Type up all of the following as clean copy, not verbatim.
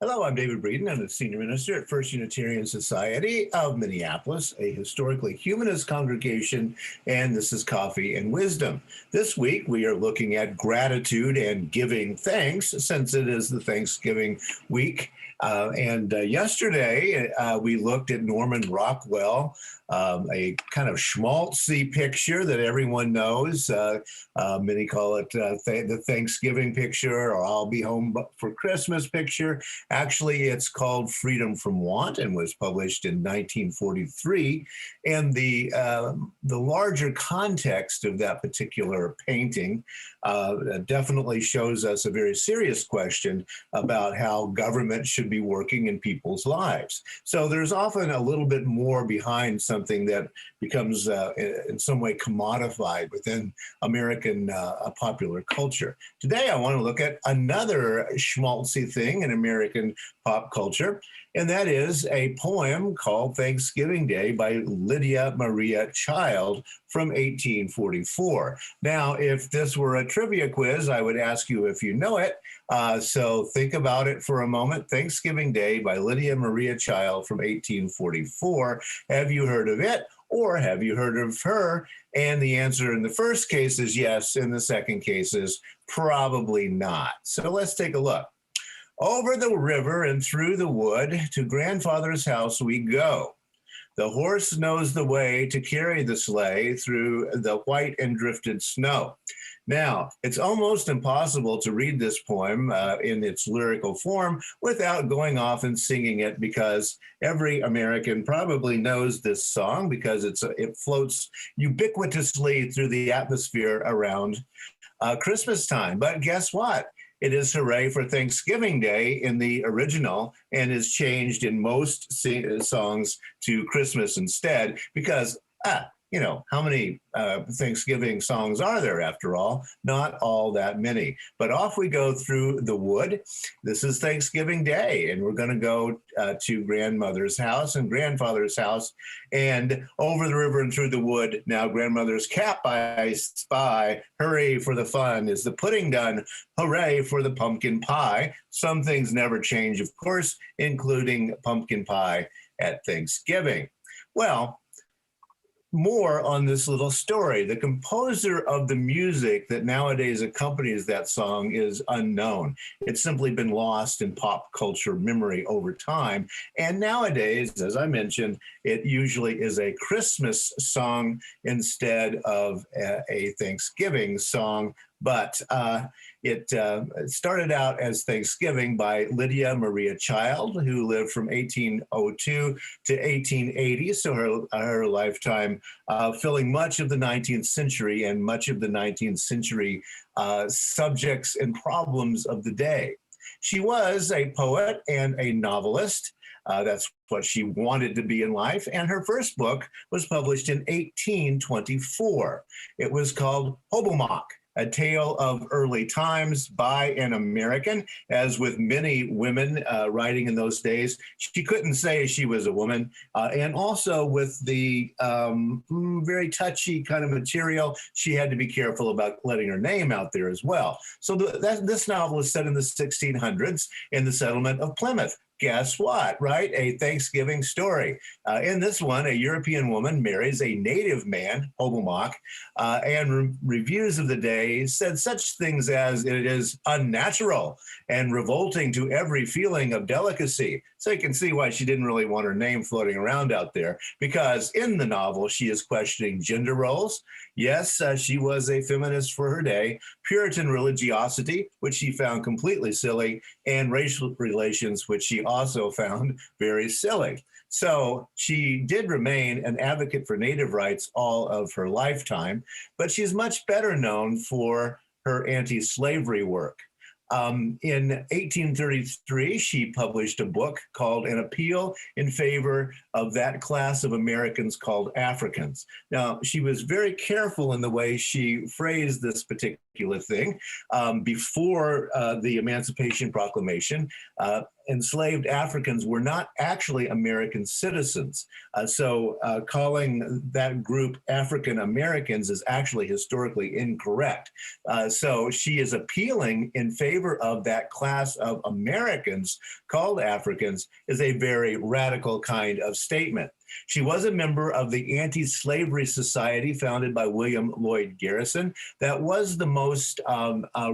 Hello, I'm David Breeden. I'm the Senior Minister at First Unitarian Society of Minneapolis, a historically humanist congregation, and this is Coffee and Wisdom. This week, we are looking at gratitude and giving thanks, since it is the Thanksgiving week. Yesterday, we looked at Norman Rockwell, a kind of schmaltzy picture that everyone knows. Many call it the Thanksgiving picture, or I'll be home for Christmas picture. Actually, it's called Freedom from Want and was published in 1943. And the larger context of that particular painting definitely shows us a very serious question about how government should be working in people's lives. So there's often a little bit more behind something that becomes in some way commodified within American popular culture. Today, I want to look at another schmaltzy thing in American pop culture, and that is a poem called Thanksgiving Day by Lydia Maria Child from 1844. Now, if this were a trivia quiz, I would ask you if you know it. So think about it for a moment. Thanksgiving Day by Lydia Maria Child from 1844. Have you heard of it, or have you heard of her? And the answer in the first case is yes. In the second case is probably not. So let's take a look. Over the river and through the wood, to grandfather's house we go. The horse knows the way to carry the sleigh through the white and drifted snow. Now, it's almost impossible to read this poem in its lyrical form without going off and singing it, because every American probably knows this song because it floats ubiquitously through the atmosphere around Christmas time. But guess what? It is Hooray for Thanksgiving Day in the original, and is changed in most songs to Christmas instead, because, how many Thanksgiving songs are there after all? Not all that many. But off we go through the wood. This is Thanksgiving Day, and we're going to go to grandmother's house and grandfather's house, and over the river and through the wood. Now grandmother's cap I spy. Hooray for the fun. Is the pudding done? Hooray for the pumpkin pie. Some things never change, of course, including pumpkin pie at Thanksgiving. Well, more on this little story. The composer of the music that nowadays accompanies that song is unknown. It's simply been lost in pop culture memory over time. And nowadays, as I mentioned, it usually is a Christmas song instead of a Thanksgiving song. But it started out as Thanksgiving by Lydia Maria Child, who lived from 1802 to 1880, so her lifetime filling much of the 19th century and much of the 19th century subjects and problems of the day. She was a poet and a novelist. That's what she wanted to be in life. And her first book was published in 1824. It was called Hobomok, A Tale of Early Times by an American. As with many women writing in those days, she couldn't say she was a woman. And also with the very touchy kind of material, she had to be careful about letting her name out there as well. So this novel is set in the 1600s in the settlement of Plymouth. Guess what, right? A Thanksgiving story. In this one, a European woman marries a native man, Hobomok, and reviews of the day said such things as it is unnatural and revolting to every feeling of delicacy. So you can see why she didn't really want her name floating around out there, because in the novel, she is questioning gender roles. Yes, she was a feminist for her day, Puritan religiosity, which she found completely silly, and racial relations, which she also found very silly. So she did remain an advocate for Native rights all of her lifetime, but she's much better known for her anti-slavery work. In 1833, she published a book called An Appeal in Favor of That Class of Americans Called Africans. Now, she was very careful in the way she phrased this particular thing. Before the Emancipation Proclamation, enslaved Africans were not actually American citizens. So calling that group African Americans is actually historically incorrect. So she is appealing in favor of that class of Americans called Africans is a very radical kind of statement. She was a member of the Anti-Slavery Society founded by William Lloyd Garrison. That was the most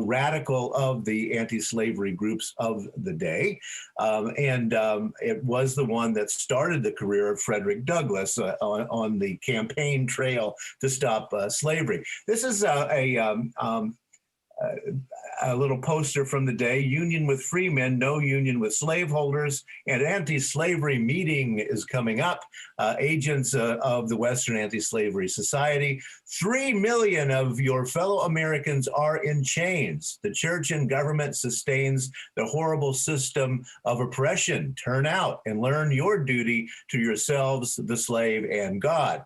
radical of the anti-slavery groups of the day. It was the one that started the career of Frederick Douglass on the campaign trail to stop slavery. This is a little poster from the day: union with free men, no union with slaveholders. An anti-slavery meeting is coming up. Agents of the Western Anti-Slavery Society. 3 million of your fellow Americans are in chains. The church and government sustains the horrible system of oppression. Turn out and learn your duty to yourselves, the slave, and God.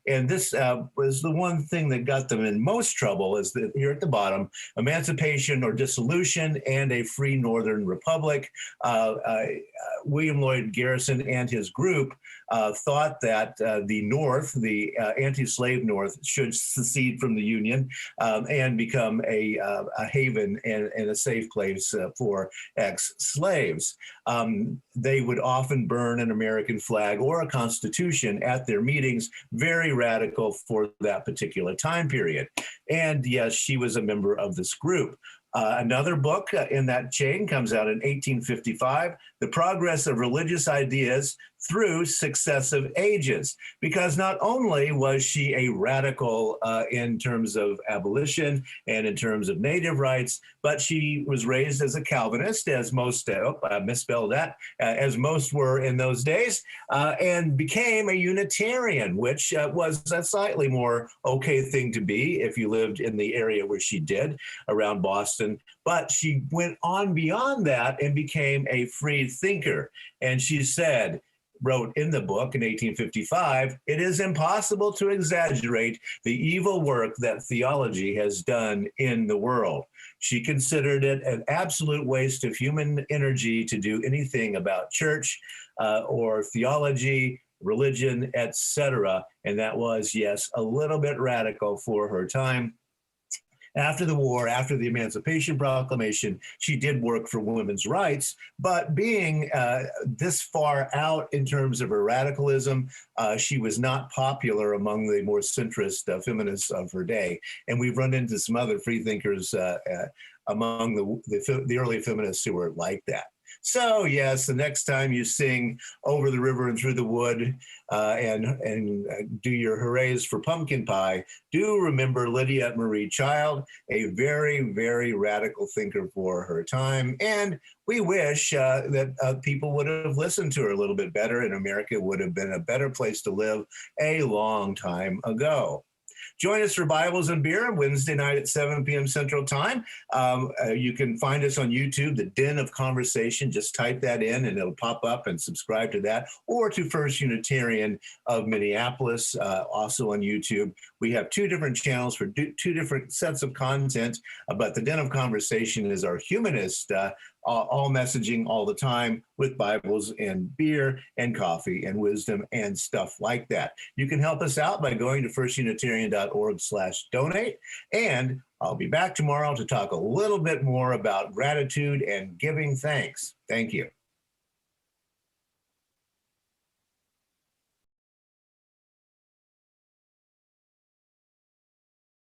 And this was the one thing that got them in most trouble, is that here at the bottom: emancipation or dissolution and a free Northern Republic. William Lloyd Garrison and his group thought that the North, the anti-slave North, should secede from the Union and become a haven and a safe place for ex-slaves. They would often burn an American flag or a constitution at their meetings. Very radical for that particular time period. And yes, she was a member of this group. Another book in that chain comes out in 1855, The Progress of Religious Ideas Through Successive Ages, because not only was she a radical in terms of abolition and in terms of native rights, but she was raised as a Calvinist, as most, I misspelled that, as most were in those days, and became a Unitarian, which was a slightly more okay thing to be if you lived in the area where she did, around Boston. But she went on beyond that and became a free thinker. And she wrote in the book in 1855, "It is impossible to exaggerate the evil work that theology has done in the world." She considered it an absolute waste of human energy to do anything about church or theology, religion, etc. And that was, yes, a little bit radical for her time. After the war, after the Emancipation Proclamation, she did work for women's rights, but being this far out in terms of her radicalism, she was not popular among the more centrist feminists of her day. And we've run into some other freethinkers among the early feminists who were like that. So yes, the next time you sing "Over the River and Through the Wood" and do your hoorays for pumpkin pie, do remember Lydia Marie Child, a very, very radical thinker for her time. And we wish that people would have listened to her a little bit better, and America would have been a better place to live a long time ago. Join us for Bibles and Beer Wednesday night at 7 p.m. Central Time. You can find us on YouTube, The Den of Conversation. Just type that in and it'll pop up, and subscribe to that, or to First Unitarian of Minneapolis, also on YouTube. We have 2 different channels for 2 different sets of content, but The Den of Conversation is our humanist, all messaging all the time, with Bibles and beer and coffee and wisdom and stuff like that. You can help us out by going to firstunitarian.org/donate. And I'll be back tomorrow to talk a little bit more about gratitude and giving thanks. Thank you.